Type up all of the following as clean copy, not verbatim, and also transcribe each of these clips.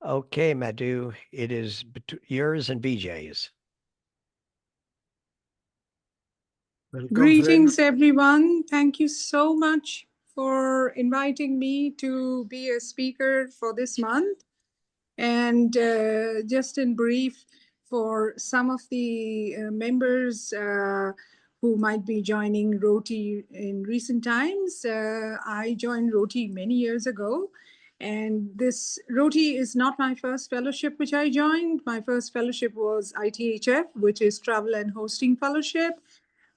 Okay, Madhu, it is yours and BJ's. Welcome, Greetings, friends. everyone. Thank you so much for inviting me to be a speaker for this month. And just in brief, for some of the members who might be joining ROTI in recent times, I joined ROTI many years ago. And this ROTI is not my first fellowship which I joined. My first fellowship was ITHF, which is Travel and Hosting Fellowship.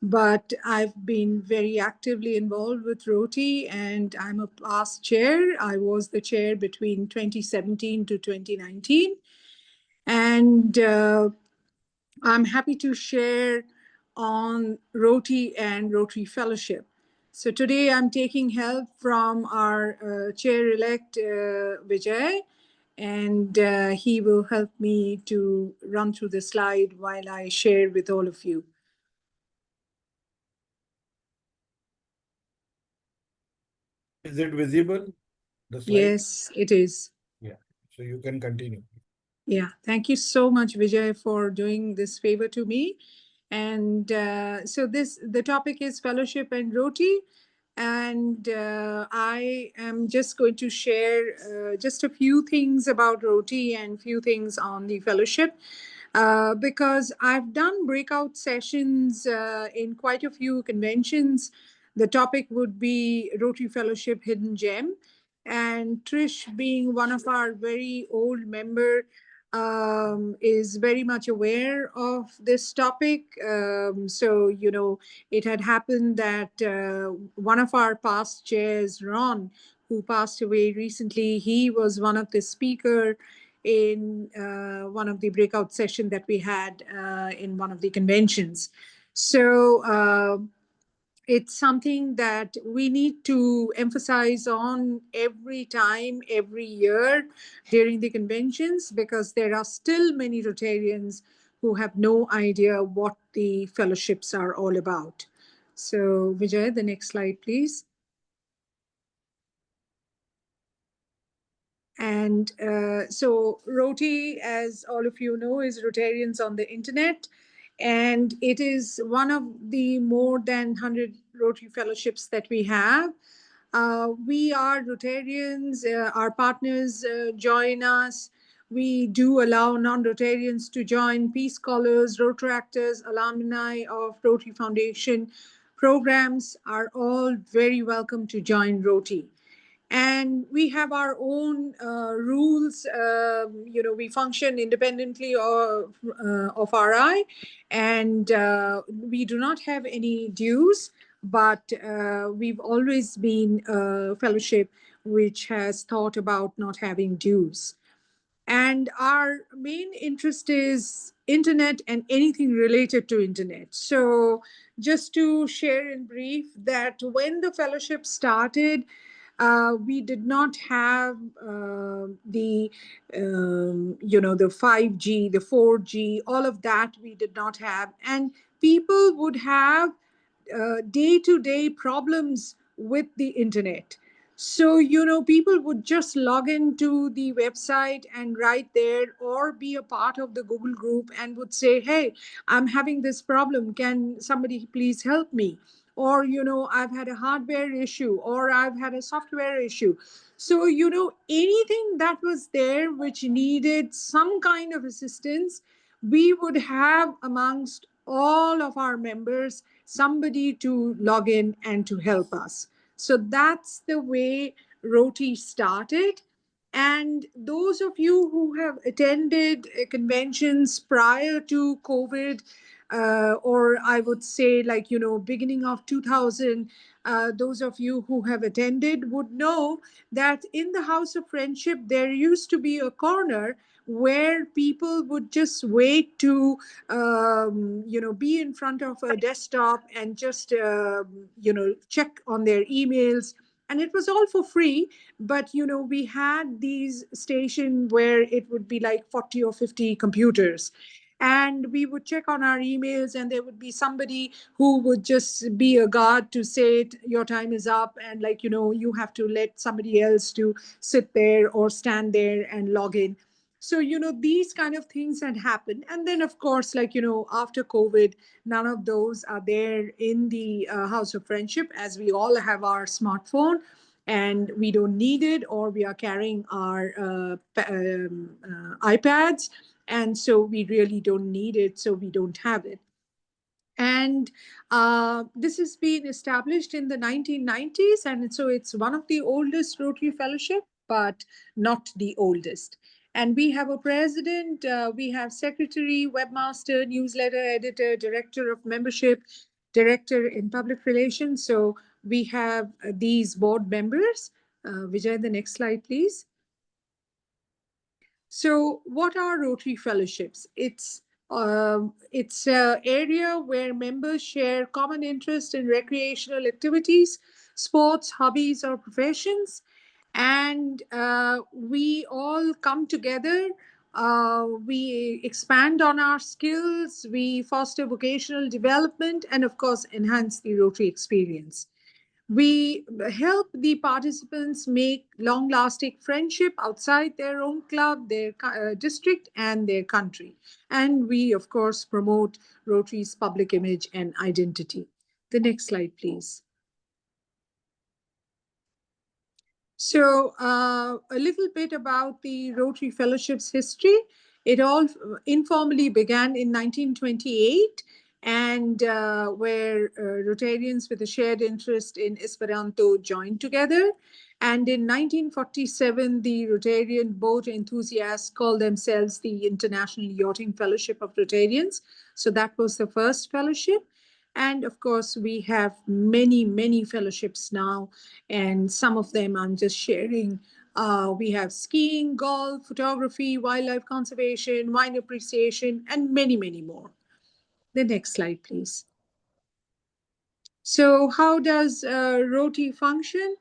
But I've been very actively involved with ROTI, and I'm a past chair. I was the chair between 2017 to 2019. And I'm happy to share on ROTI and Rotary Fellowship. So today I'm taking help from our chair-elect, Vijay, and he will help me to run through the slide while I share with all of you. Is it visible, the slide? Yes, it is. Yeah. So you can continue. Yeah, thank you so much, Vijay, for doing this favor to me. And so the topic is fellowship and roti. And I am just going to share just a few things about roti and few things on the fellowship. Because I've done breakout sessions in quite a few conventions. The topic would be Rotary Fellowship Hidden Gem. And Trish, being one of our very old member, is very much aware of this topic. It had happened that one of our past chairs, Ron, who passed away recently, he was one of the speaker in one of the breakout session that we had in one of the conventions. So it's something that we need to emphasize on every time, every year during the conventions, because there are still many Rotarians who have no idea what the fellowships are all about. So, Vijay, the next slide, please. And so Roti, as all of you know, is Rotarians on the internet. And it is one of the more than 100 Rotary fellowships that we have. We are Rotarians, our partners join us. We do allow non-Rotarians to join, Peace Scholars, Rotaractors, alumni of Rotary Foundation programs are all very welcome to join Roti. And we have our own rules. We function independently of RI, and we do not have any dues, but we've always been a fellowship which has thought about not having dues. And our main interest is internet and anything related to internet. So just to share in brief that when the fellowship started, we did not have the 5G, the 4G, all of that we did not have. And people would have day-to-day problems with the internet. So, people would just log into the website and write there or be a part of the Google group and would say, hey, I'm having this problem. Can somebody please help me? Or, I've had a hardware issue or I've had a software issue. So, anything that was there which needed some kind of assistance, we would have amongst all of our members somebody to log in and to help us. So that's the way Roti started. And those of you who have attended conventions prior to COVID, or I would say beginning of 2000, those of you who have attended would know that in the House of Friendship, there used to be a corner where people would just wait to be in front of a desktop and just check on their emails, and it was all for free. But we had these stations where it would be like 40 or 50 computers, and we would check on our emails, and there would be somebody who would just be a guard to say your time is up, and you have to let somebody else to sit there or stand there and log in. So, these kind of things had happened. And then, of course, like, after COVID, none of those are there in the House of Friendship, as we all have our smartphone and we don't need it, or we are carrying our iPads. And so we really don't need it. So we don't have it. And this has been established in the 1990s, and so it's one of the oldest Rotary Fellowship, but not the oldest. And we have a president, we have secretary, webmaster, newsletter editor, director of membership, director in public relations. So we have these board members. Vijay, the next slide, please. So, what are Rotary Fellowships? It's an area where members share common interest in recreational activities, sports, hobbies, or professions, and we all come together. We expand on our skills, we foster vocational development, and of course, enhance the Rotary experience. We help the participants make long lasting friendship outside their own club, their district, and their country. And we, of course, promote Rotary's public image and identity. The next slide, please. So, a little bit about the Rotary Fellowship's history. It all informally began in 1928, and where Rotarians with a shared interest in Esperanto joined together. And in 1947, the Rotarian boat enthusiasts called themselves the International Yachting Fellowship of Rotarians. So that was the first fellowship. And of course, we have many, many fellowships now, and some of them I'm just sharing. We have skiing, golf, photography, wildlife conservation, wine appreciation, and many, many more. The next slide, please. So how does Roti function?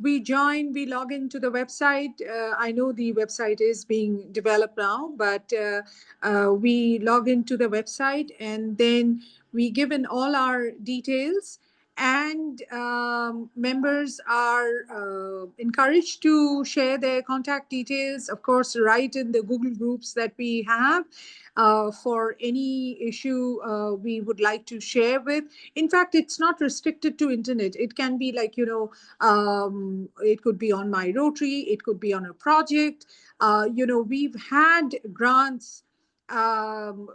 We join, we log into the website. I know the website is being developed now, but we log into the website and then we give in all our details, and members are encouraged to share their contact details, of course, right in the Google groups that we have for any issue we would like to share with. In fact, it's not restricted to internet. It can be like, it could be on my Rotary, it could be on a project. We've had grants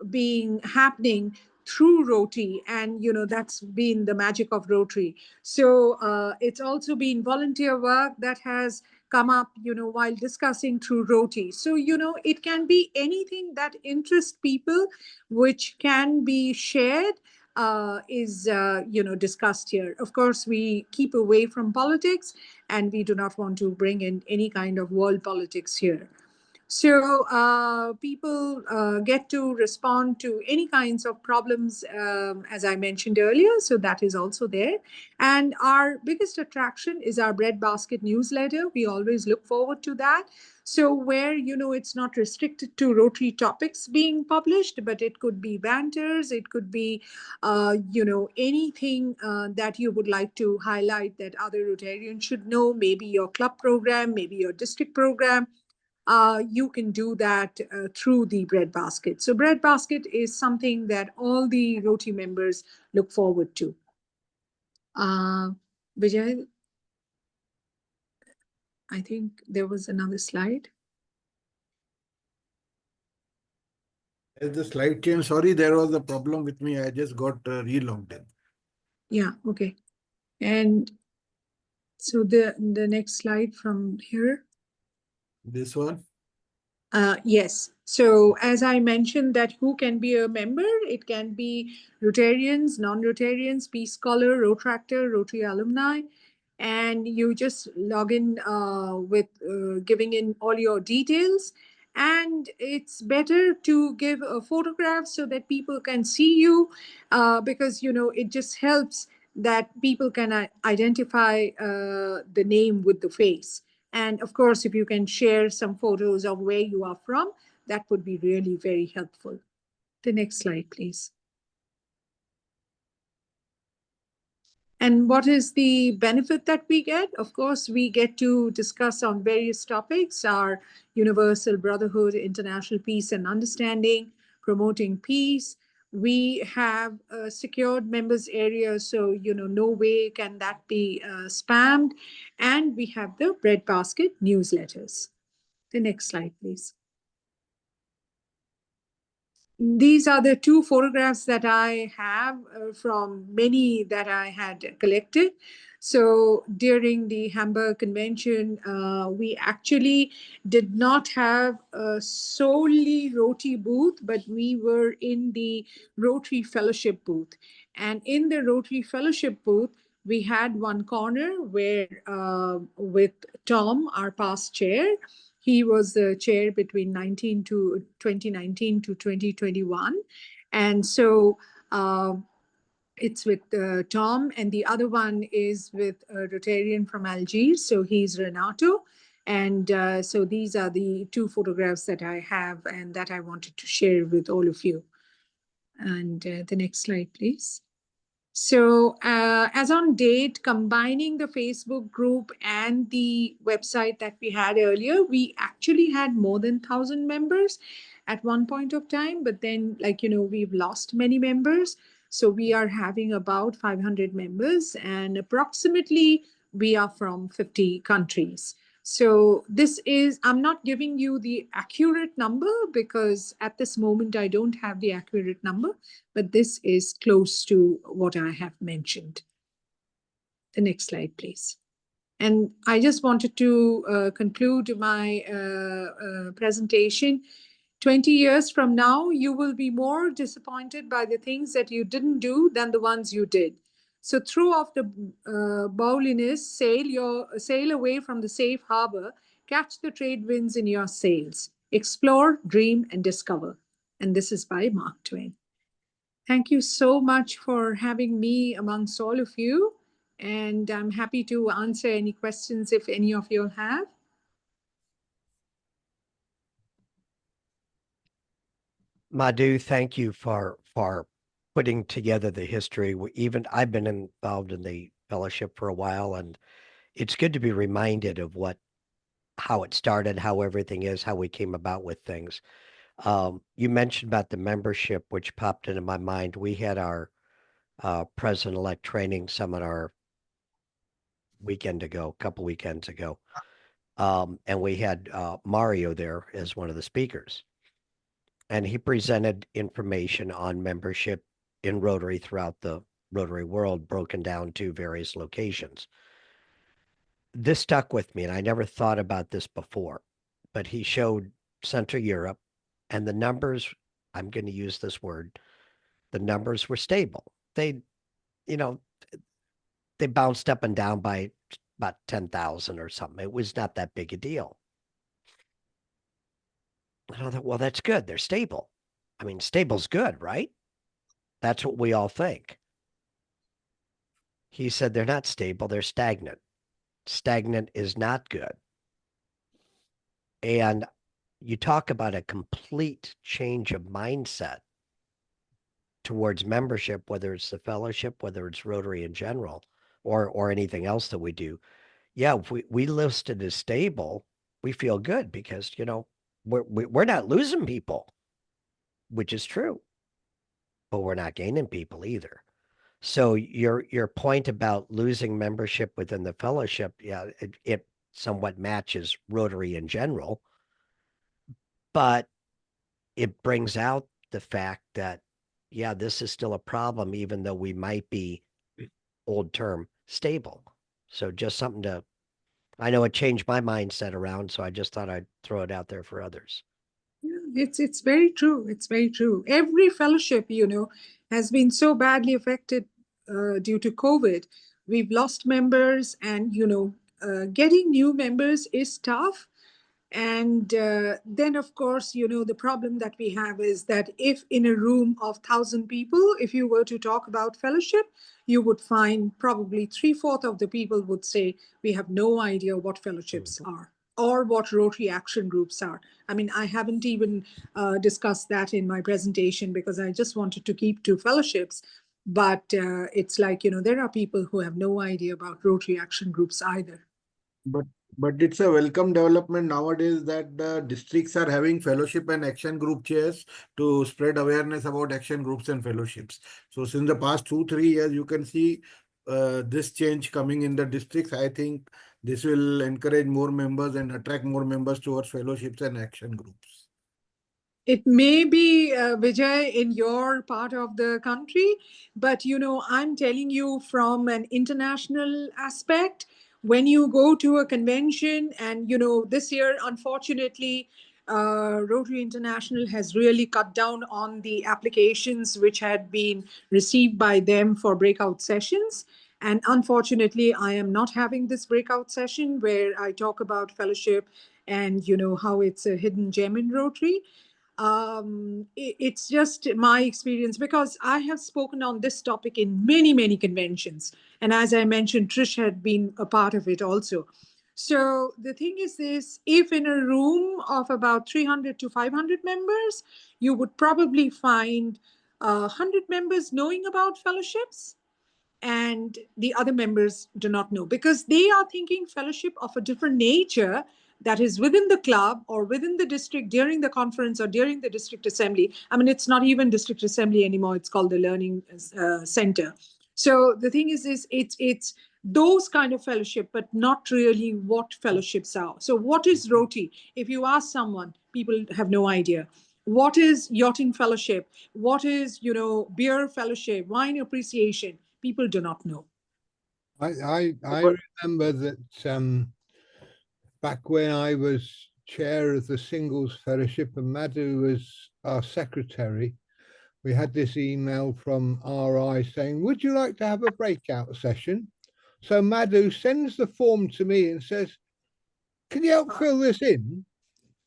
being happening through Rotary, and that's been the magic of Rotary. So it's also been volunteer work that has come up while discussing through Rotary. So it can be anything that interests people, which can be shared, is discussed here. Of course, we keep away from politics, and we do not want to bring in any kind of world politics here. So people get to respond to any kinds of problems, as I mentioned earlier. So that is also there. And our biggest attraction is our breadbasket newsletter. We always look forward to that. So where, it's not restricted to Rotary topics being published, but it could be banters, it could be, anything that you would like to highlight that other Rotarians should know, maybe your club program, maybe your district program. You can do that through the breadbasket. So breadbasket is something that all the Rotary members look forward to. Vijay, I think there was another slide. As the slide came, sorry, there was a problem with me. I just got relogged in. Yeah, okay. And so the next slide from here. This one? Yes. So as I mentioned, that who can be a member? It can be Rotarians, non-Rotarians, Peace Scholar, Rotractor, Rotary alumni, and you just log in with giving in all your details. And it's better to give a photograph so that people can see you, because it just helps that people can identify the name with the face. And of course, if you can share some photos of where you are from, that would be really very helpful. The next slide, please. And what is the benefit that we get? Of course, we get to discuss on various topics, our universal brotherhood, international peace and understanding, promoting peace. We have a secured members area, so no way can that be spammed. And we have the breadbasket newsletters. The next slide, please. These are the two photographs that I have from many that I had collected. So during the Hamburg Convention, we actually did not have a solely Roti booth, but we were in the Rotary Fellowship booth. And in the Rotary Fellowship booth, we had one corner where with Tom, our past chair, he was the chair between 2019 to 2021. And so it's with Tom, and the other one is with a Rotarian from Algiers. So he's Renato. And so these are the two photographs that I have and that I wanted to share with all of you. And the next slide, please. So as on date, combining the Facebook group and the website that we had earlier, we actually had more than 1,000 members at one point of time. But then, we've lost many members. So we are having about 500 members, and approximately we are from 50 countries. So this is, I'm not giving you the accurate number because at this moment I don't have the accurate number, but this is close to what I have mentioned. The next slide, please. And I just wanted to conclude my presentation. 20 years from now, you will be more disappointed by the things that you didn't do than the ones you did. So throw off the bowliness, sail away from the safe harbor, catch the trade winds in your sails, explore, dream, and discover. And this is by Mark Twain. Thank you so much for having me amongst all of you. And I'm happy to answer any questions if any of you have. Madhu, thank you for putting together the history. Even I've been involved in the fellowship for a while, and it's good to be reminded of how it started, how everything is, how we came about with things. You mentioned about the membership, which popped into my mind. We had our president-elect training seminar a couple weekends ago. And we had Mario there as one of the speakers. And he presented information on membership in Rotary throughout the Rotary world, broken down to various locations. This stuck with me, and I never thought about this before, but he showed Central Europe, and the numbers, I'm going to use this word, the numbers were stable. They bounced up and down by about 10,000 or something. It was not that big a deal. And I thought, well, that's good. They're stable. I mean, stable's good, right? That's what we all think. He said they're not stable, they're stagnant. Stagnant is not good. And you talk about a complete change of mindset towards membership, whether it's the fellowship, whether it's Rotary in general, or anything else that we do. Yeah, if we list it as stable, we feel good because, we're not losing people, which is true, but we're not gaining people either. So your point about losing membership within the fellowship, yeah, it somewhat matches Rotary in general, but it brings out the fact that, yeah, this is still a problem, even though we might be, old term, stable. So just something I know it changed my mindset around, so I just thought I'd throw it out there for others. Yeah, it's very true. It's very true. Every fellowship, has been so badly affected due to COVID. We've lost members, and getting new members is tough. And then, of course, the problem that we have is that if in a room of 1,000 people, if you were to talk about fellowship, you would find probably 3/4 of the people would say, we have no idea what fellowships are or what Rotary action groups are. I mean, I haven't even discussed that in my presentation because I just wanted to keep to fellowships. But it's like, there are people who have no idea about Rotary action groups either. But but it's a welcome development nowadays that the districts are having fellowship and action group chairs to spread awareness about action groups and fellowships. So since the past 2-3 years, you can see this change coming in the districts. I think this will encourage more members and attract more members towards fellowships and action groups. It may be, Vijay, in your part of the country, but I'm telling you from an international aspect, when you go to a convention, and this year, unfortunately, Rotary International has really cut down on the applications which had been received by them for breakout sessions. And unfortunately, I am not having this breakout session where I talk about fellowship and how it's a hidden gem in Rotary. It's just my experience, because I have spoken on this topic in many, many conventions. And as I mentioned, Trish had been a part of it also. So the thing is this: if in a room of about 300 to 500 members, you would probably find 100 members knowing about fellowships, and the other members do not know, because they are thinking fellowship of a different nature, that is within the club or within the district during the conference or during the district assembly. I mean, it's not even district assembly anymore, it's called the learning center. So the thing is it's those kind of fellowship, but not really what fellowships are. So what is Roti? If you ask someone, people have no idea. What is yachting fellowship? What is beer fellowship, wine appreciation? People do not know. I remember that back when I was chair of the Singles Fellowship and Madhu was our secretary, we had this email from RI saying, would you like to have a breakout session? So Madhu sends the form to me and says, can you help fill this in?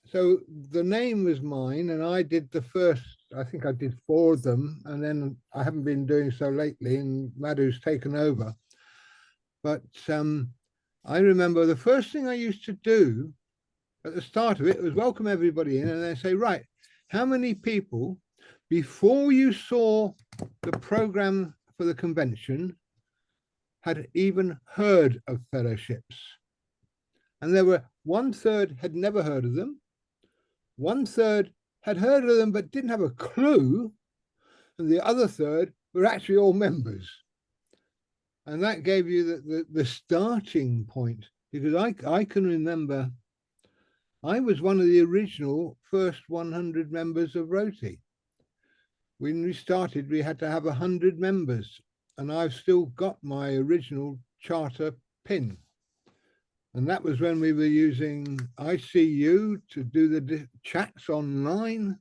So the name was mine, and I did the first, I think I did 4 of them, and then I haven't been doing so lately, and Madhu's taken over. But I remember the first thing I used to do at the start of it was welcome everybody in and then say, right, how many people before you saw the program for the convention had even heard of fellowships? And there were 1/3 had never heard of them, 1/3 had heard of them but didn't have a clue, and the other 1/3 were actually all members. And that gave you the starting point, because I can remember I was one of the original first 100 members of ROTI. When we started, we had to have 100 members, and I've still got my original charter pin. And that was when we were using ICU to do the chats online,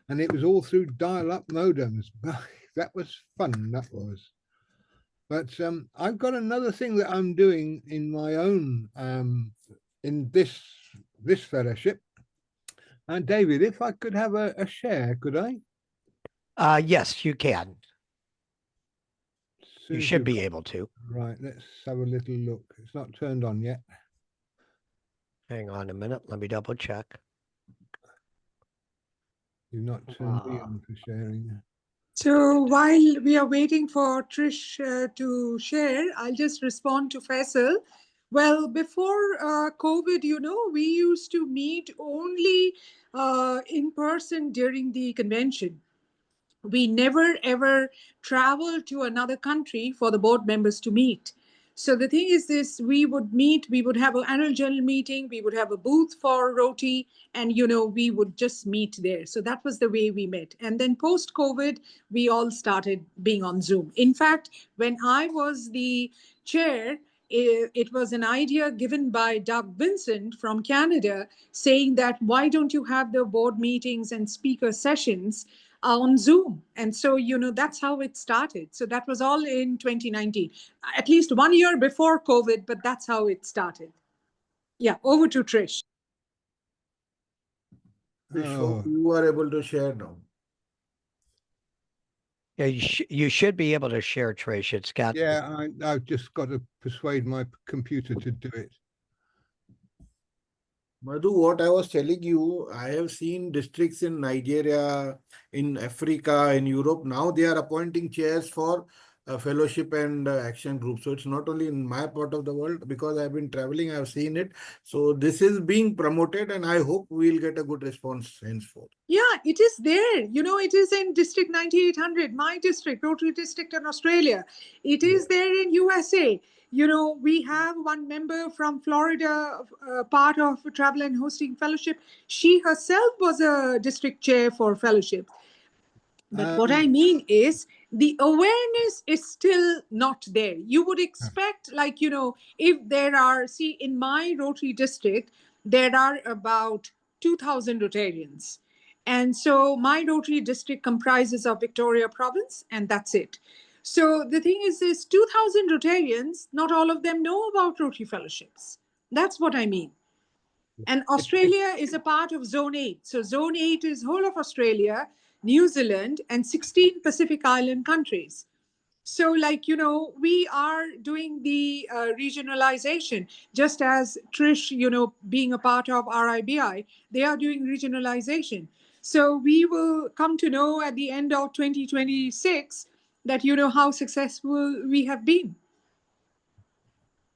and it was all through dial-up modems. That was fun, that was. But I've got another thing that I'm doing in my own, in this fellowship. And David, if I could have a share, could I? Yes, you can. You should be able to. Right, let's have a little look. It's not turned on yet. Hang on a minute. Let me double check. You've not turned me on for sharing. So while we are waiting for Trish to share, I'll just respond to Faisal. Well, before COVID, we used to meet only in person during the convention. We never ever traveled to another country for the board members to meet. So the thing is this: we would meet, we would have an annual general meeting, we would have a booth for Roti, and we would just meet there. So that was the way we met. And then post COVID, we all started being on Zoom. In fact, when I was the chair, it was an idea given by Doug Vincent from Canada, saying that why don't you have the board meetings and speaker sessions on Zoom? And so, that's how it started. So that was all in 2019, at least 1 year before COVID, but that's how it started. Yeah, over to Trish. So you are able to share now. Yeah, you should be able to share, Trish. It's got. Yeah, I've just got to persuade my computer to do it. Madhu, what I was telling you, I have seen districts in Nigeria, in Africa, in Europe. Now they are appointing chairs for fellowship and action groups. So it's not only in my part of the world, because I've been traveling, I've seen it. So this is being promoted, and I hope we'll get a good response henceforth. Yeah, it is there. It is in District 9800, my district, Rotary District in Australia. It Yeah. is there in USA. We have one member from Florida, part of Travel and Hosting Fellowship. She herself was a district chair for fellowship. But what I Um, mean is the awareness is still not there. You would expect, like, if there are, see, in my Rotary district, there are about 2,000 Rotarians. And so my Rotary district comprises of Victoria province, and that's it. So the thing is 2,000 Rotarians, not all of them know about Rotary fellowships. That's what I mean. And it, Australia is a part of Zone 8. So Zone 8 is whole of Australia, New Zealand, and 16 Pacific Island countries. So, like, we are doing the regionalization, just as Trish, being a part of RIBI, they are doing regionalization. So we will come to know at the end of 2026 that, how successful we have been.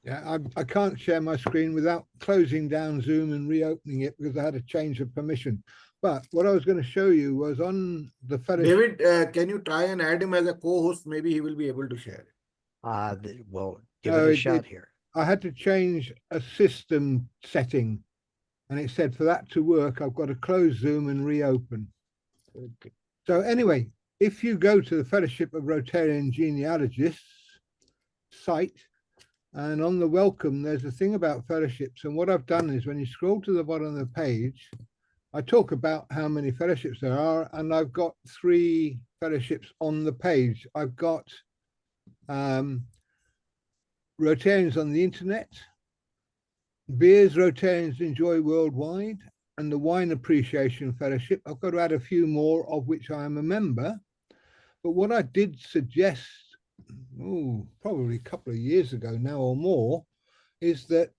yeah, I can't share my screen without closing down Zoom and reopening it because I had a change of permission. But what I was going to show you was on the fellowship. David, can you try and add him as a co-host? Maybe he will be able to share it. Well, give No, it a shot here. I had to change a system setting, and it said for that to work, I've got to close Zoom and reopen. So anyway, if you go to the Fellowship of Rotarian Genealogists site, and on the welcome, there's a thing about fellowships. And what I've done is when you scroll to the bottom of the page, I talk about how many fellowships there are, and I've got 3 fellowships on the page. I've got Rotarians on the internet, beers Rotarians enjoy worldwide, and the Wine Appreciation Fellowship. I've got to add a few more, of which I am a member. But what I did suggest, probably a couple of years ago now or more, is that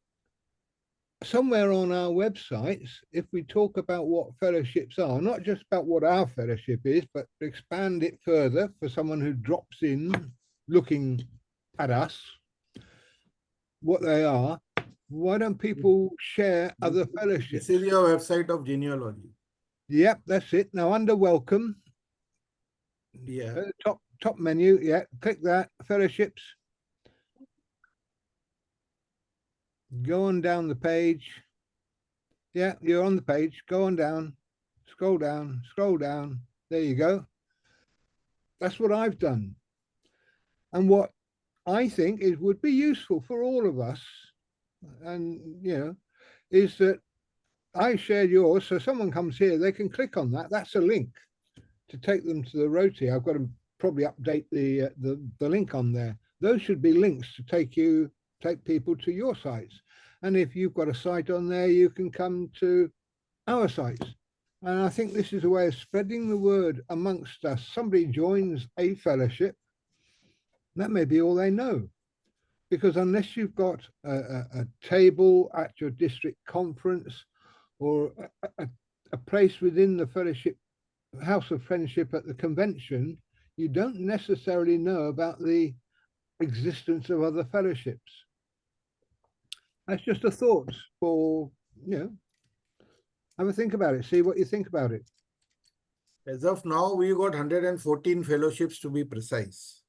somewhere on our websites, if we talk about what fellowships are, not just about what our fellowship is, but expand it further for someone who drops in looking at us, what they are, why don't people share other fellowships? This is your website of genealogy. Yep, that's it. Now under welcome, Yeah. top menu, yeah, click that, fellowships. Go on down the page. Yeah, you're on the page. Go on down, scroll down, scroll down. There you go. That's what I've done. And what I think is would be useful for all of us, and is that I shared yours, so someone comes here, they can click on that. That's a link to take them to the ROTI. I've got to probably update the link on there. Those should be links to take people to your sites. And if you've got a site on there, you can come to our sites. And I think this is a way of spreading the word amongst us. Somebody joins a fellowship, that may be all they know. Because unless you've got a table at your district conference or a place within the fellowship, House of Friendship at the convention, you don't necessarily know about the existence of other fellowships. That's just a thought for, have a think about it, see what you think about it. As of now, we got 114 fellowships to be precise.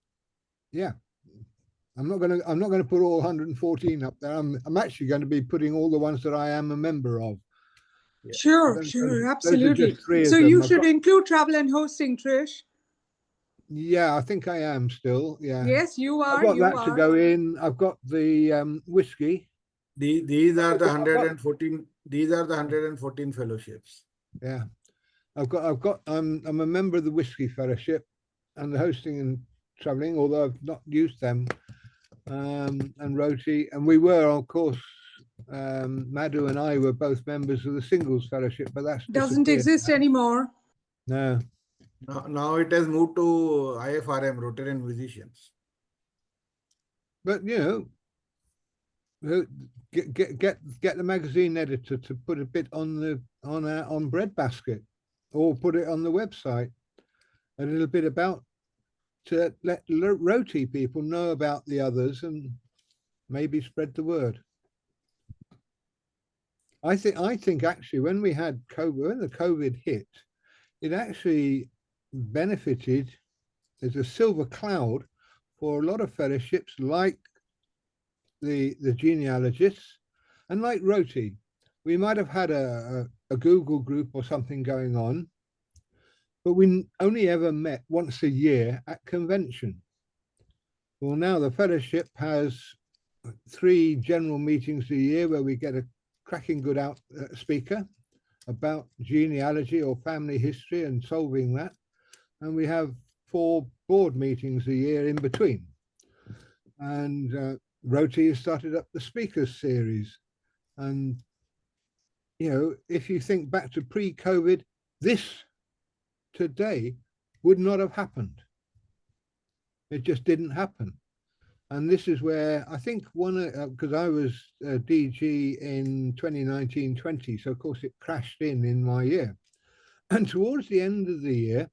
Yeah. I'm not going to put all 114 up there. I'm actually going to be putting all the ones that I am a member of. Yeah. Sure, absolutely. So you should include travel and hosting, Trish. Yeah, I think I am still. Yeah. Yes, you are. I've got that to go in. I've got the whiskey. These are the 114. These are the 114 fellowships. Yeah, I'm a member of the Whiskey Fellowship and the hosting and traveling, although I've not used them. And ROTI, and we were, of course, Madhu and I were both members of the Singles Fellowship, but that's doesn't exist anymore. No. Now it has moved to IFRM, Rotarian Musicians. But Get the magazine editor to put a bit on the on Breadbasket, or put it on the website. A little bit about, to let ROTI people know about the others and maybe spread the word. I think actually when we had COVID, when the COVID hit, it actually benefited as a silver cloud for a lot of fellowships like the genealogists and like ROTI. We might have had a Google group or something going on, but we only ever met once a year at convention. Well, now the fellowship has 3 general meetings a year where we get a cracking good speaker about genealogy or family history and solving that. And we have 4 board meetings a year in between. And ROTI has started up the speakers series. And, you know, if you think back to pre-COVID, this today would not have happened. It just didn't happen. And this is where I think because I was DG in 2019-20, so of course it crashed in my year. And towards the end of the year,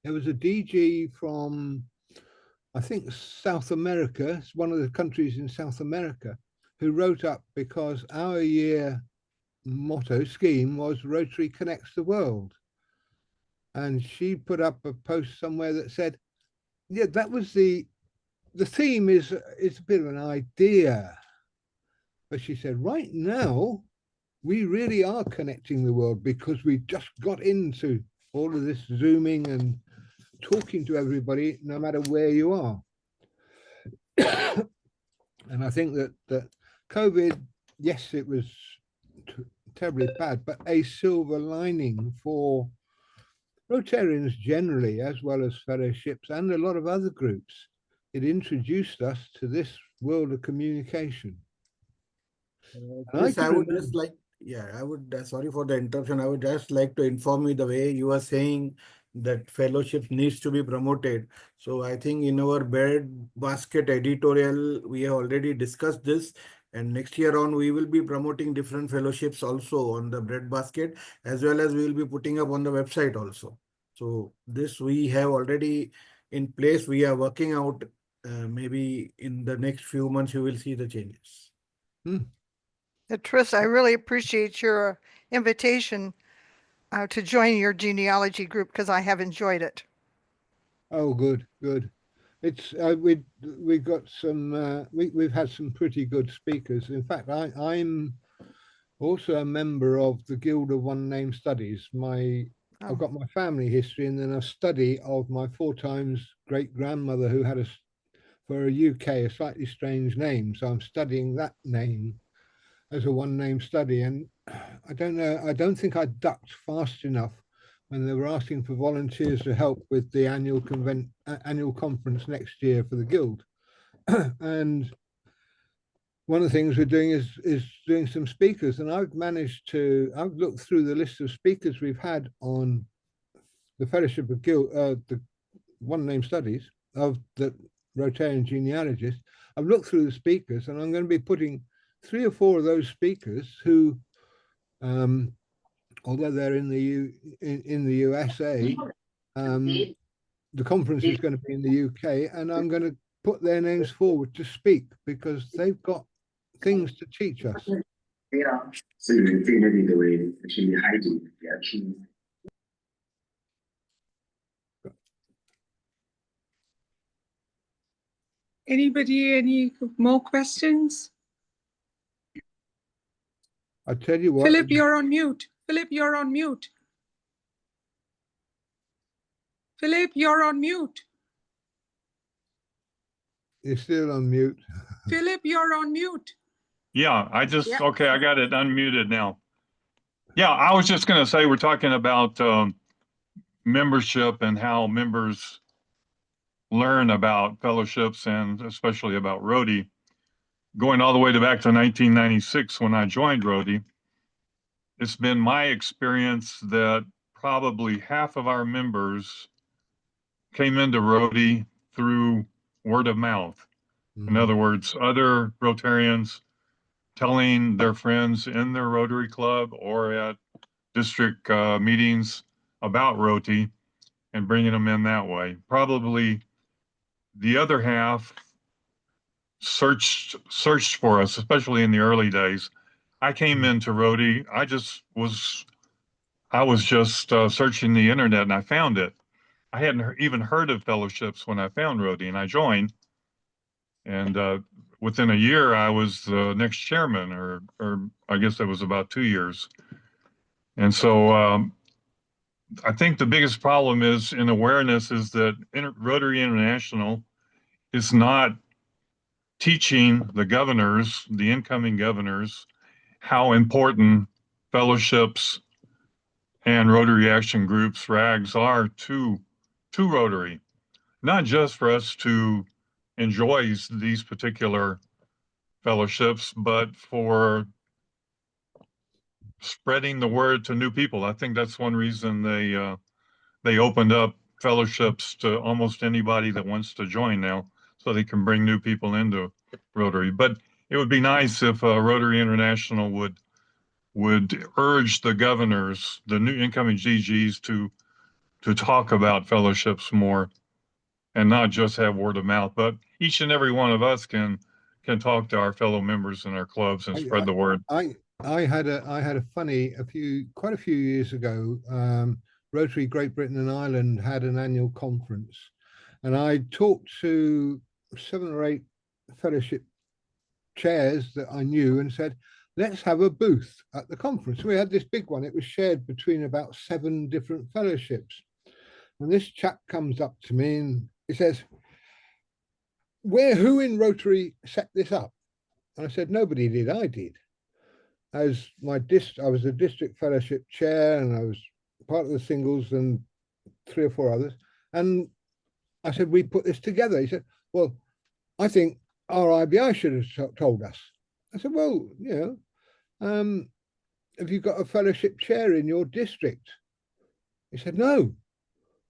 there was a DG from, I think, South America. It's one of the countries in South America, who wrote up because our year motto scheme was Rotary Connects the World. And she put up a post somewhere that said, yeah, that was the theme is a bit of an idea. But she said, right now, we really are connecting the world because we just got into all of this Zooming and talking to everybody, no matter where you are. And I think that COVID, yes, it was terribly bad, but a silver lining for Rotarians generally, as well as fellowships and a lot of other groups. It introduced us to this world of communication. Yes, I would just like, sorry for the interruption. I would just like to inform you the way you are saying that fellowship needs to be promoted. So I think in our Breadbasket editorial, we have already discussed this. And next year on, we will be promoting different fellowships also on the Breadbasket, as well as we will be putting up on the website also. So this we have already in place. We are working out. Maybe in the next few months, you will see the changes. Tris, I really appreciate your invitation to join your genealogy group because I have enjoyed it. Oh, good. It's we got some we've had some pretty good speakers. In fact, I'm also a member of the Guild of One Name Studies. I've got my family history and then a study of my 4 times great grandmother who had for a UK a slightly strange name. So I'm studying that name as a one name study. And I don't think I ducked fast enough when they were asking for volunteers to help with the annual conference next year for the Guild. And one of the things we're doing is doing some speakers, and I've looked through the list of speakers we've had on the Fellowship of Guild, the one name studies of the Rotarian genealogists. I've looked through the speakers, and I'm going to be putting 3 or 4 of those speakers who, although they're in the USA, the conference is going to be in the UK, and I'm going to put their names forward to speak because they've got things to teach us. Anybody, any more questions? I tell you what. Philip, you're on mute. Philip, you're on mute. Philip, you're on mute. You're still on mute. Philip, you're on mute. Yeah, okay, I got it unmuted now. Yeah, I was just going to say, we're talking about membership and how members learn about fellowships and especially about ROTI. Going all the way back to 1996 when I joined ROTI, it's been my experience that probably half of our members came into ROTI through word of mouth. In other words, other Rotarians telling their friends in their Rotary Club or at district meetings about ROTI and bringing them in that way. Probably the other half searched for us, especially in the early days. I came into ROTI. I was just searching the internet and I found it. I hadn't even heard of fellowships when I found ROTI, and I joined. And within a year, I was the next chairman, or I guess it was about 2 years. And so I think the biggest problem is in awareness is that Rotary International is not teaching the governors, the incoming governors, how important fellowships and Rotary Action Groups, RAGs, are to Rotary. Not just for us to enjoy these particular fellowships, but for spreading the word to new people. I think that's one reason they opened up fellowships to almost anybody that wants to join now, so they can bring new people into Rotary. But it would be nice if Rotary International would urge the governors, the new incoming GGs, to talk about fellowships more, and not just have word of mouth. But each and every one of us can talk to our fellow members in our clubs and spread the word. I had a funny quite a few years ago. Rotary Great Britain and Ireland had an annual conference, and I talked to 7 or 8 fellowship chairs that I knew and said, let's have a booth at the conference. We had this big one. It was shared between about 7 different fellowships. And this chap comes up to me and he says, who in Rotary set this up? And I said, nobody did, I did. I was the district fellowship chair, and I was part of the singles and 3 or 4 others. And I said, we put this together. He said, well, I think our IBI should have told us. I said, well, have you got a fellowship chair in your district? He said, no.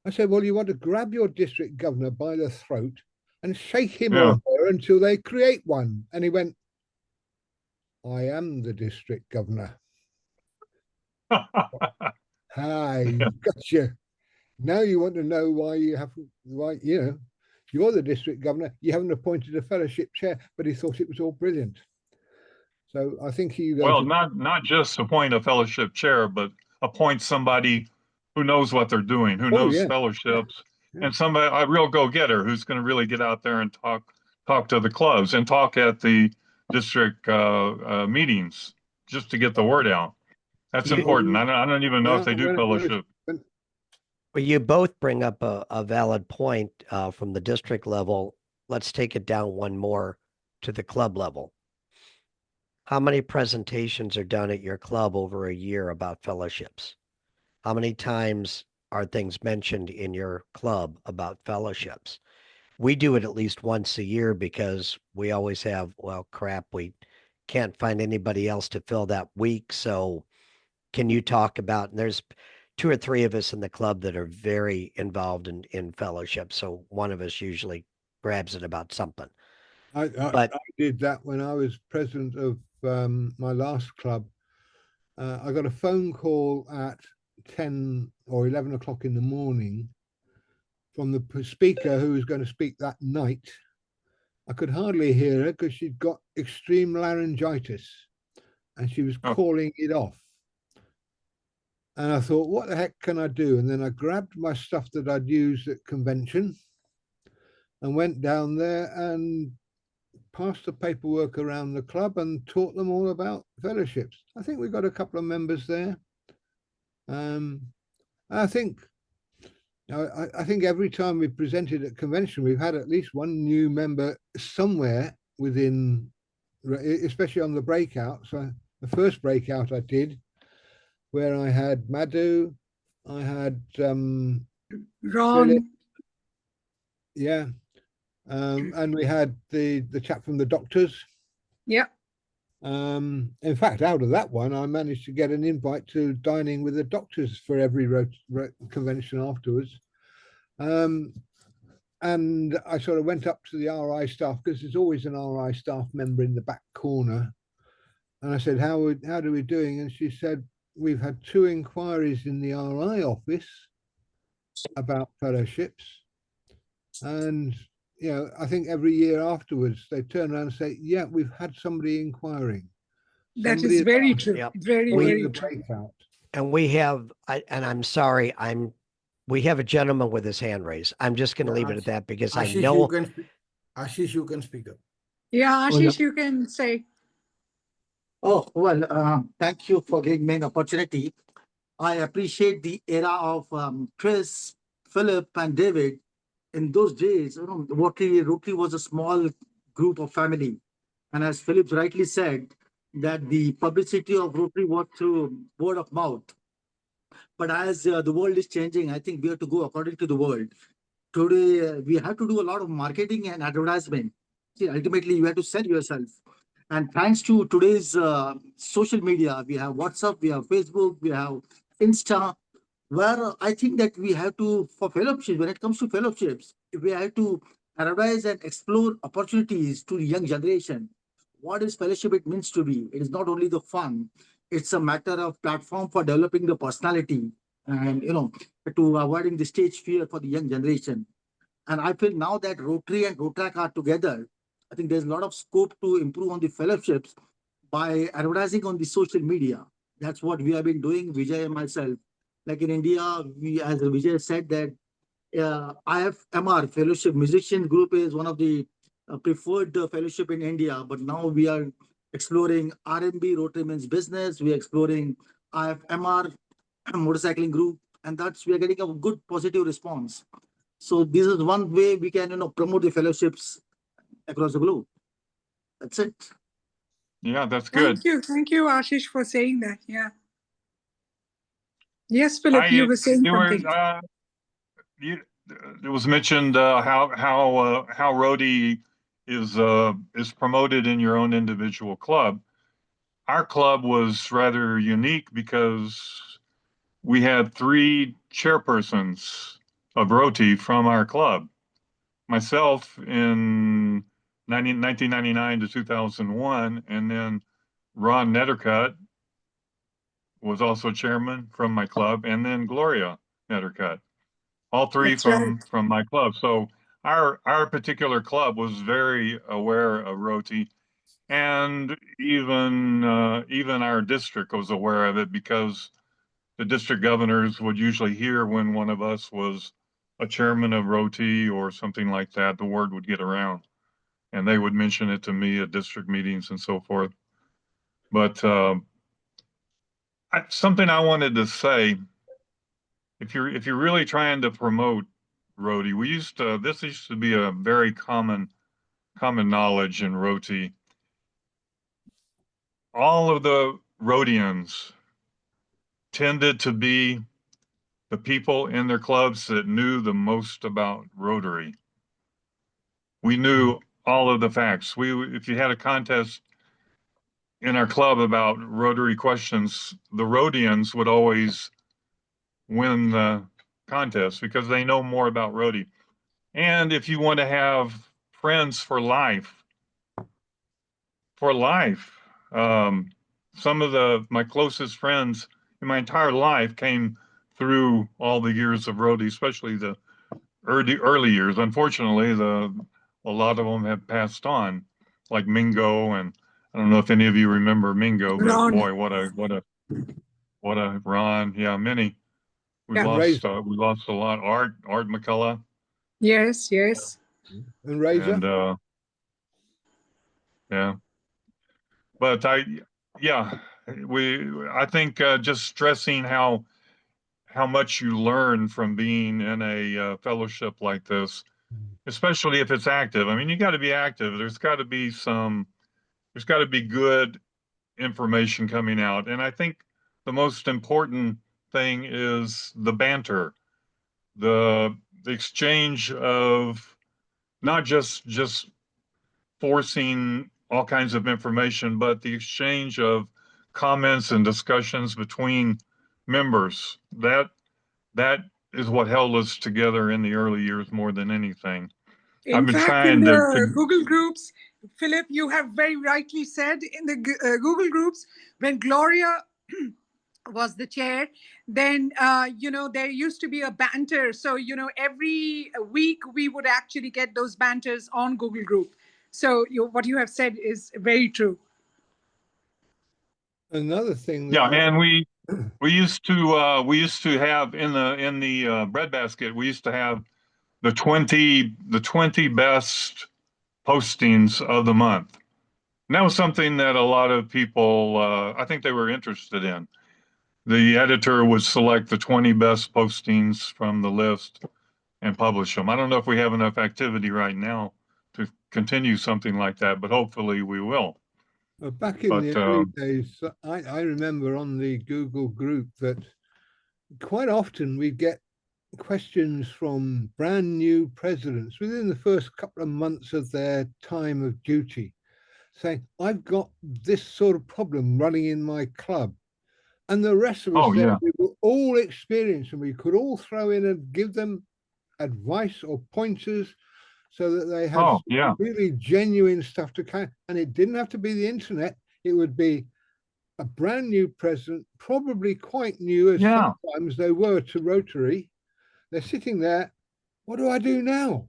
I said, well, you want to grab your district governor by the throat and shake him or her until they create one. And he went, I am the district governor. Hi, gotcha. Now you want to know why you're the district governor. You haven't appointed a fellowship chair, but he thought it was all brilliant. So I think he... Well, not just appoint a fellowship chair, but appoint somebody who knows what they're doing, who knows fellowships, and somebody, a real go-getter who's going to really get out there and talk to the clubs and talk at the district meetings just to get the word out. That's important. I don't even know if they do fellowship. Well, you both bring up a valid point from the district level. Let's take it down one more to the club level. How many presentations are done at your club over a year about fellowships? How many times are things mentioned in your club about fellowships? We do it at least once a year because we always have, well, crap, we can't find anybody else to fill that week. So can you talk about, and there's 2 or 3 of us in the club that are very involved in fellowship. So one of us usually grabs it about something. I did that when I was president of my last club. I got a phone call at 10 or 11 o'clock in the morning from the speaker who was going to speak that night. I could hardly hear her because she'd got extreme laryngitis and she was calling it off. And I thought, what the heck can I do? And then I grabbed my stuff that I'd used at convention and went down there and passed the paperwork around the club and taught them all about fellowships. I think we got a couple of members there. I think every time we presented at convention, we've had at least one new member somewhere within, especially on the breakout. So the first breakout I did, where I had Madhu, I had Ron. Philip, and we had the chap from the doctors. Yeah. In fact, out of that one, I managed to get an invite to dining with the doctors for every convention afterwards. And and I sort of went up to the RI staff, because there's always an RI staff member in the back corner. And I said, how are we doing? And she said, we've had 2 inquiries in the RI office about fellowships. And, I think every year afterwards, they turn around and say, yeah, we've had somebody inquiring. That Somebody is had very asked true. Yep. Very, for very the true. breakout. And we have, and I'm sorry, we have a gentleman with his hand raised. I'm just going to leave it at that because I Ashish, know. you can speak. Ashish, you can speak up. Yeah, Oh, yeah. Ashish, you can say. Oh, well, thank you for giving me an opportunity. I appreciate the era of Chris, Philip, and David. In those days, Rotary was a small group of family. And as Philip rightly said, that the publicity of Rotary was through word of mouth. But as the world is changing, I think we have to go according to the world. Today, we have to do a lot of marketing and advertisement. See, ultimately, you have to sell yourself. And thanks to today's social media, we have WhatsApp, we have Facebook, we have Insta, where I think that we have to, for fellowships, when it comes to fellowships, we have to advertise and explore opportunities to the young generation. What is fellowship? It means to be. It is not only the fun, it's a matter of platform for developing the personality and, to avoiding the stage fear for the young generation. And I feel now that Rotary and Rotrac are together, I think there's a lot of scope to improve on the fellowships by advertising on the social media. That's what we have been doing, Vijay and myself. Like in India, we, as Vijay said, that IFMR Fellowship Musician Group is one of the preferred fellowship in India. But now we are exploring RMB, Rotary Men's Business. We are exploring IFMR Motorcycling Group, and we are getting a good positive response. So this is one way we can, promote the fellowships across the globe. That's it. Yeah, that's good. Thank you, Ashish, for saying that. Yeah. Yes, Philip, you were saying something. It was mentioned how ROTI is promoted in your own individual club. Our club was rather unique because we had 3 chairpersons of ROTI from our club. Myself in 1999 to 2001, and then Ron Nettercutt was also chairman from my club, and then Gloria Nettercutt. All 3 That's from right. my club. So our particular club was very aware of ROTI, and even our district was aware of it, because the district governors would usually hear when one of us was a chairman of ROTI or something like that. The word would get around, and they would mention it to me at district meetings and so forth. But something I wanted to say. If you're really trying to promote ROTI, this used to be a very common knowledge in ROTI. All of the Rhodians tended to be the people in their clubs that knew the most about Rotary. We knew all of the facts. If you had a contest in our club about Rotary questions, the Rhodians would always win the contest because they know more about Rotary. And if you want to have friends for life, some of my closest friends in my entire life came through all the years of Rotary, especially the early years. Unfortunately, a lot of them have passed on, like Mingo, and I don't know if any of you remember Mingo, but Ron. boy, what a Ron. Yeah, many. We Yeah. lost a lot. Art McCullough. Yes. And Razor? And yeah. But I think just stressing how much you learn from being in a fellowship like this, especially if it's active. I mean, you got to be active. There's got to be good information coming out. And I think the most important thing is the banter, the exchange of not just forcing all kinds of information, but the exchange of comments and discussions between members. That is what held us together in the early years more than anything. I've In been fact, in trying the to Google groups, Philip, you have very rightly said in the Google groups, when Gloria was the chair, then, there used to be a banter. So, every week we would actually get those banters on Google group. So what you have said is very true. Another thing that yeah, and we used to have in the breadbasket, we used to have the 20 best postings of the month. And that was something that a lot of people, I think they were interested in. The editor would select the 20 best postings from the list and publish them. I don't know if we have enough activity right now to continue something like that, but hopefully we will. back in the early days, I remember on the Google group that quite often we'd get questions from brand new presidents within the first couple of months of their time of duty, saying, I've got this sort of problem running in my club. And the rest of us there, we were all experienced, and we could all throw in and give them advice or pointers so that they had really genuine stuff to count. And it didn't have to be the internet. It would be a brand new president, probably quite new, as sometimes they were to Rotary. They're sitting there, what do I do now?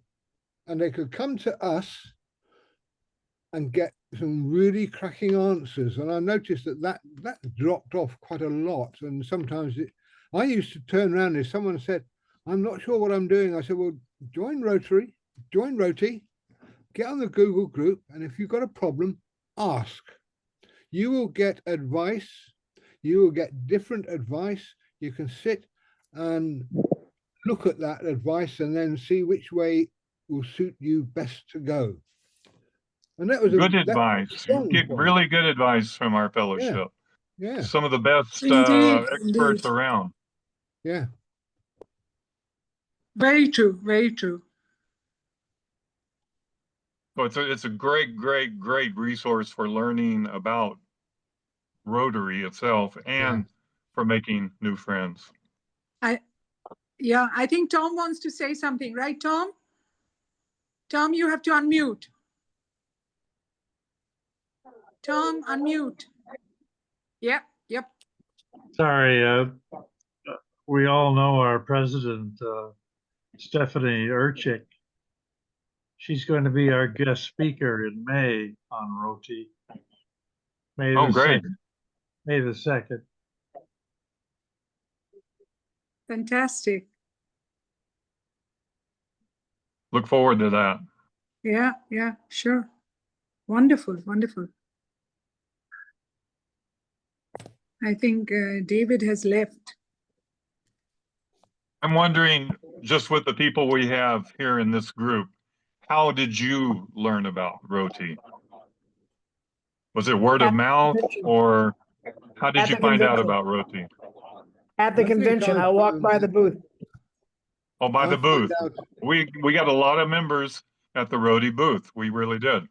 And they could come to us and get some really cracking answers. And I noticed that dropped off quite a lot. And sometimes I used to turn around if someone said, I'm not sure what I'm doing. I said, well, join Rotary, join ROTI, get on the Google group. And if you've got a problem, ask. You will get advice. You will get different advice. You can sit and look at that advice and then see which way will suit you best to go. And that was good advice. You get really good advice from our fellowship. Yeah. Some of the best experts around. Yeah. Very true. Very true. So it's a great resource for learning about Rotary itself and for making new friends. I think Tom wants to say something, right, Tom? Tom, you have to unmute. Tom, unmute. Yep. Sorry, we all know our president, Stephanie Urchik. She's going to be our guest speaker in May on ROTI. May the 2nd. Fantastic. Look forward to that. Yeah, sure. Wonderful. I think David has left. I'm wondering, just with the people we have here in this group, how did you learn about ROTI? Was it word of mouth, or how did you find out about ROTI? At the convention, I walked by the booth. Oh, by the booth. We got a lot of members at the ROTI booth. We really did.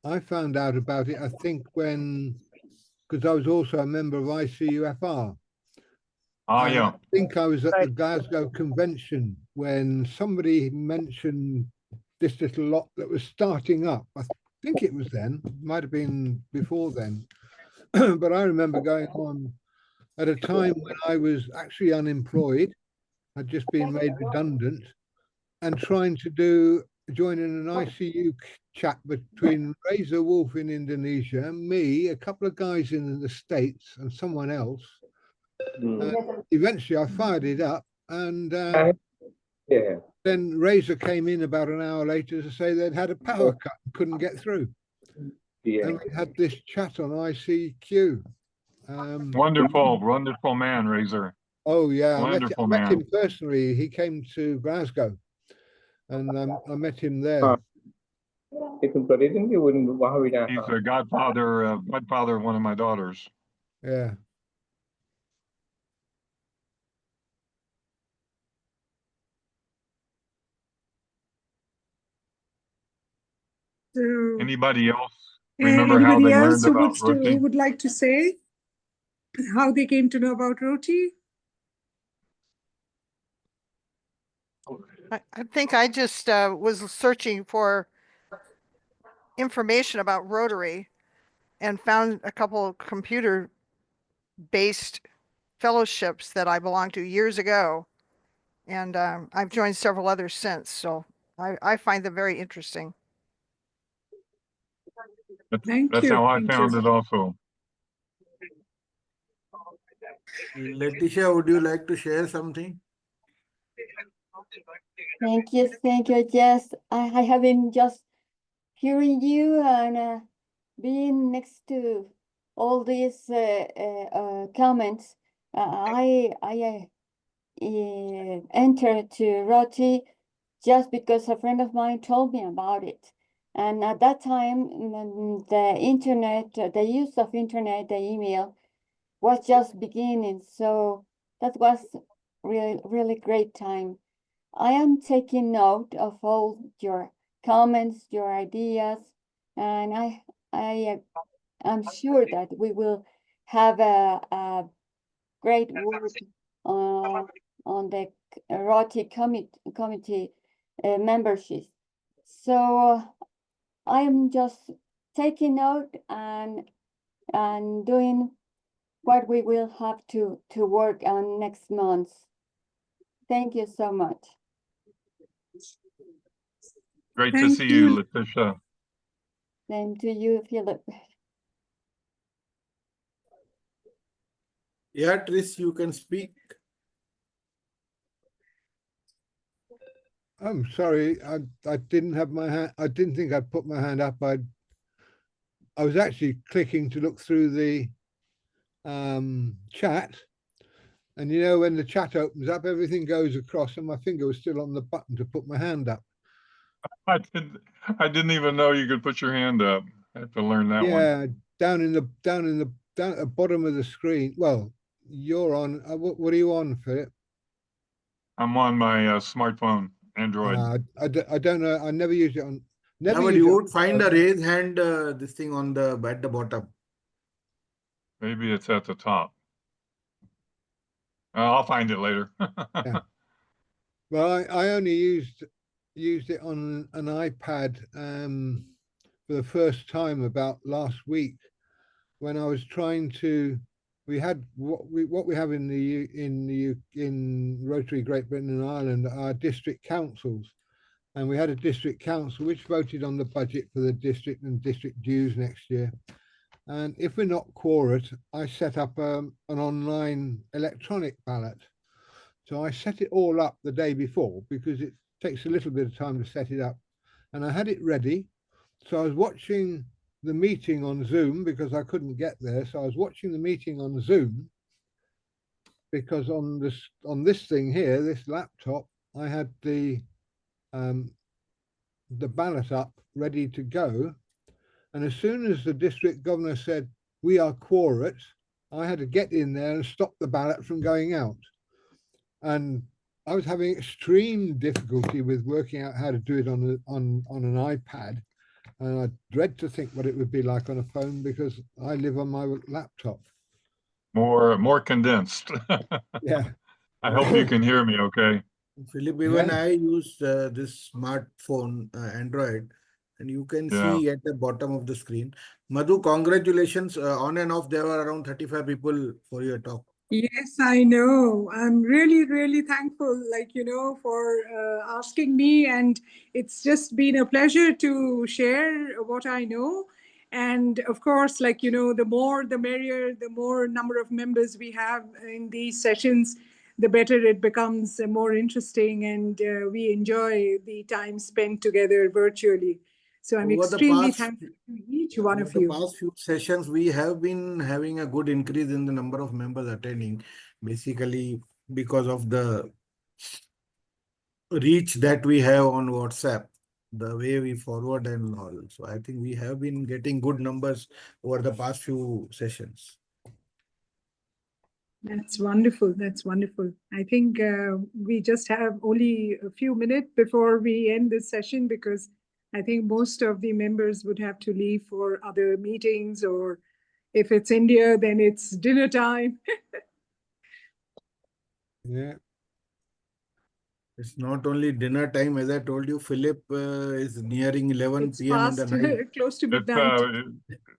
I found out about it, I think, because I was also a member of ICUFR. I think I was at the Glasgow convention when somebody mentioned this little lot that was starting up. I think it was then, might have been before then. But I remember going on at a time when I was actually unemployed, had just been made redundant, and trying to join in an ICU chat between Razor Wolf in Indonesia, me, a couple of guys in the States, and someone else. Eventually, I fired it up, and then Razor came in about an hour later to say they'd had a power cut and couldn't get through. And we had this chat on ICQ. Wonderful man, Razor. Oh yeah, Wonderful I met him personally. He came to Glasgow, and I met him there. He's the godfather of one of my daughters. Yeah. So, anybody else remember how they learned about ROTI? Who would like to say how they came to know about ROTI? I think I just was searching for information about Rotary and found a couple of computer-based fellowships that I belonged to years ago. And I've joined several others since, so I find them very interesting. Thank That's you. how I Thank found you. it also. Letitia, would you like to share something? Thank you, thank you. Yes, I have been just hearing you and being next to all these comments. I entered to ROTI just because a friend of mine told me about it. And at that time, the internet, the use of internet, the email was just beginning. So that was really great time. I am taking note of all your comments, your ideas, and I'm sure that we will have a great work on the ROTI committee membership. So I'm just taking note and doing what we will have to work on next month. Thank you so much. Great to Thank see you. you, Letitia. Same to you, Philip. Yeah, Tris, you can speak. I'm sorry, I didn't have my hand. I didn't think I'd put my hand up. I was actually clicking to look through the chat, and you know when the chat opens up, everything goes across, and my finger was still on the button to put my hand up. I didn't even know you could put your hand up. I have to learn that one. Yeah, down at the bottom of the screen. Well, you're on. What are you on, Philip? I'm on my smartphone, Android. I don't know. I never use it on. Yeah, Never but use you it would find a raise hand this thing on the at the bottom. Maybe it's at the top. I'll find it later. Yeah. Well, I only used it on an iPad for the first time about last week when I was trying to. We had what we have in Rotary Great Britain and Ireland are district councils, and we had a district council which voted on the budget for the district and district dues next year. And if we're not quorate, I set up an online electronic ballot. So I set it all up the day before because it takes a little bit of time to set it up. And I had it ready. So I was watching the meeting on Zoom because I couldn't get there. So I was watching the meeting on Zoom because on this thing here, this laptop, I had the ballot up ready to go. And as soon as the district governor said, "We are quorate," I had to get in there and stop the ballot from going out. And I was having extreme difficulty with working out how to do it on an iPad. And I dread to think what it would be like on a phone because I live on my laptop. More condensed. Yeah. I hope you can hear me okay. Philip, even Yeah. I use this smartphone, Android, and you can see at the bottom of the screen. Madhu, congratulations. On and off, there were around 35 people for your talk. Yes, I know. I'm really, really thankful, for asking me. And it's just been a pleasure to share what I know. And of course, the more the merrier, the more number of members we have in these sessions, the better it becomes, more interesting. And we enjoy the time spent together virtually. So I'm extremely thankful to each one of you. Over the past few sessions, we have been having a good increase in the number of members attending, basically because of the reach that we have on WhatsApp, the way we forward and all. So I think we have been getting good numbers over the past few sessions. That's wonderful. That's wonderful. I think we just have only a few minutes before we end this session because I think most of the members would have to leave for other meetings, or if it's India, then it's dinner time. Yeah. It's not only dinner time, as I told you, Philip is nearing 11 It's p.m. in the past, night. close to It's midnight.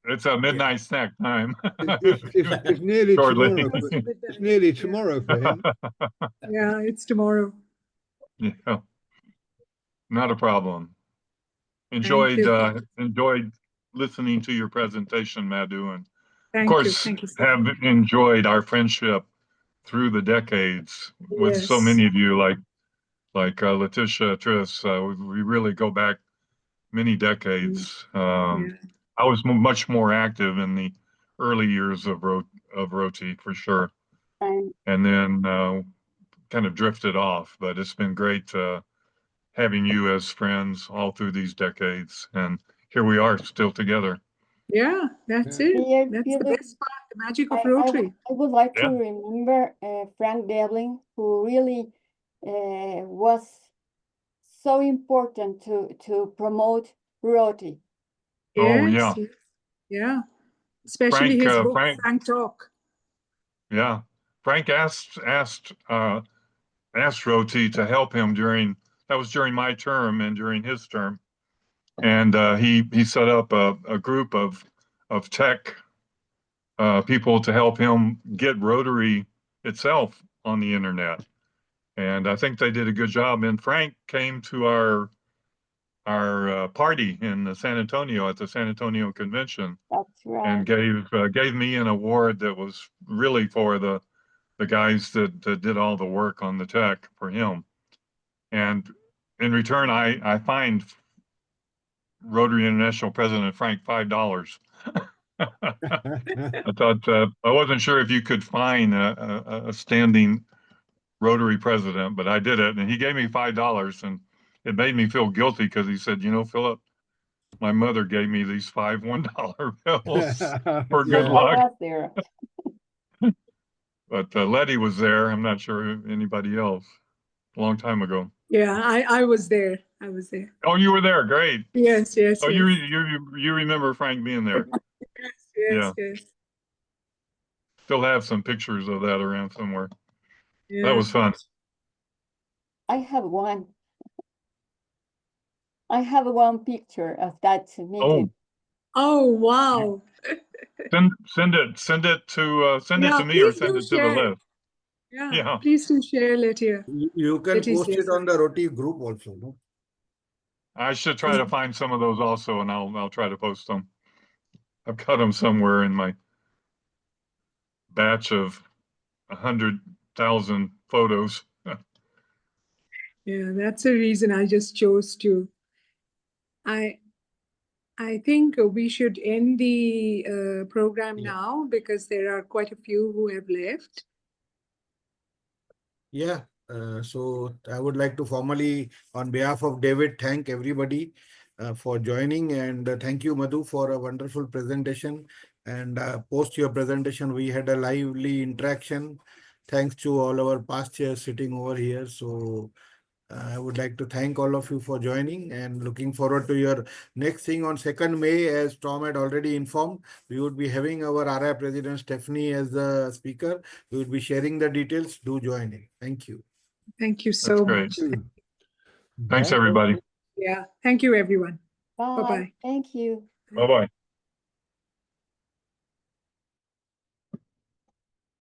it's a midnight snack time. It's nearly Shortly. tomorrow. Close to It's midnight. nearly Yeah. tomorrow for him. Yeah, it's tomorrow. Yeah, not a problem. Thank Enjoyed you. enjoyed listening to your presentation, Madhu, and of Thank you. course Thank you so have much. enjoyed our friendship through the decades with so Yes. many of you, like Letitia, Tris. We really go back many decades. Yeah. I was much more active in the early years of ROTI for sure, And and then kind of drifted off. But it's been great having you as friends all through these decades, and here we are still together. Yeah, that's Yeah. it. dear That's the Philip, best part, the magic of I Rotary. would like to Yeah. remember Frank Devlin, who really was so important to promote Roti. Oh, Yes, yeah. yes. Yeah. Especially his book, Frank Talk. Yeah, Frank asked ROTI to help him during my term and during his term, and he set up a group of tech people to help him get Rotary itself on the internet, and I think they did a good job. And Frank came to our party in San Antonio at the San Antonio convention That's right. and gave me an award that was really for the guys that did all the work on the tech for him. And in return, I fined Rotary International President Frank $5. I thought I wasn't sure if you could fine a standing Rotary president, but I did it, and he gave me $5, and it made me feel guilty because he said, "You know, Philip, my mother gave me these 5 $1 bills for good Yeah. luck." I was there. But Letty was there. I'm not sure anybody else. A long time ago. Yeah, I was there. I was there. Oh, you were there. Great. Yes, yes, Oh, yes. you remember Frank being there? Yes, yes, Yeah. yes. Still have some pictures of that around somewhere. Yeah. That was fun. I have one. I have one picture of that meeting. Oh, wow. Send it to Yeah, me or please send do it to the share. list. Yeah, Yeah. please do share, Letty. You can Letty post it says. on the Roti group also, no? I should try to find some of those also, and I'll try to post them. I've got them somewhere in my batch of 100,000 photos. Yeah, that's the reason I just chose to. I think we should end the program now because there are quite a few who have left. Yeah. So I would like to formally, on behalf of David, thank everybody for joining, and thank you, Madhu, for a wonderful presentation. And post your presentation, we had a lively interaction. Thanks to all our past chairs sitting over here. So I would like to thank all of you for joining and looking forward to your next thing on 2nd May. As Tom had already informed, we would be having our RI President Stephanie as the speaker. We would be sharing the details. Do join in. Thank you. Thank you so much. Thanks, everybody. Yeah, thank you, everyone. Bye. Bye-bye. Thank you. Bye-bye.